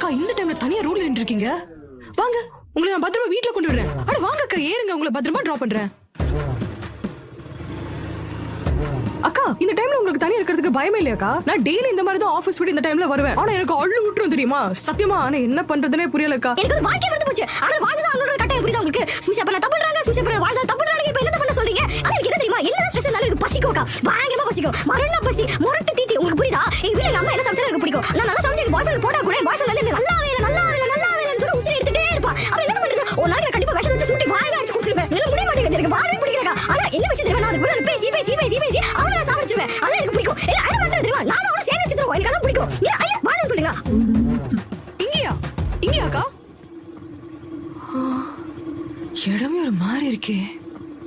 அக்கா இந்த டைம்ல தனியா ரோட்ல நின்று இருக்கீங்க. வாங்க, உங்களை நான் பத்திரமா வீட்டுல கொண்டு விடுறேன். அட வாங்க அக்கா, ஏறுங்க, உங்களை பத்திரமா டிராப் பண்றேன். அக்கா இந்த டைம்ல உங்களுக்கு தனியா இருக்கிறதுக்கு பயமே இல்லையாக்கா? நான் டெய்லி இந்த மாதிரி தான் ஆபீஸ் விட்டு இந்த டைம்ல வருவேன். ஆனா எனக்கு அள்ளு விட்டுரும் தெரியுமா? சத்தியமா ஆனா என்ன பண்றதுனே புரியலக்கா. எனக்கு வாழ்க்கை வந்து போச்சு. ஆனா வாழ்ந்தா அவங்களோட கட்டாயம் புரியுதா உங்களுக்கு? சூசைப்பண்ண தப்புறாங்க, சூசைப்பண்ண வாழ்ந்தா தப்புறாங்க. இப்ப என்ன பண்ண சொல்றீங்க? ஆனா எனக்கு என்ன தெரியுமா? என்ன ஸ்ட்ரெஸ் இருந்தாலும் எனக்கு பசிக்கும்க்கா. பயங்கரமா பசிக்கும். மரண பசி, முரட்டு தீட்டி. உங்களுக்கு புரியுதா? எங்க வீட்ல அம்மா என்ன சமைச்சா எனக்கு பிடிக்கும். நான் நல்லா சமைச்சு பாய் ஃப்ரெண்ட் போடா கூட பாய் ஃப்ரெண்ட் வந்து நல்லா வேலை சொல்லி உசிரி எடுத்துட்டே இருப்பா. அப்ப என்ன பண்றது? ஒரு நாளைக்கு கண்டிப்பா விஷம் எடுத்து சுட்டி வாயில அடிச்சு குடிச்சிருவேன். என்ன முடிய மாட்டேங்குது, எனக்கு வாழவே பிடிக்கலக்கா. ஆனா என்ன விஷயம் தெரியுமா? நான் கூட பேசி அவங்கள சாவடிச்சிருவேன். அதான் எனக்கு பிடிக்கும். இல்ல அட மாத்திரம் தெரியுமா? நானும் அவளை சேர்ந்து சித்துருவோம். எனக்கு அதான் பிடிக்கும். இல்ல ஐயா வாழன்னு சொல்லுங்க. இங்கேயாக்கா? இடமே ஒரு மாதிரி இருக்கே.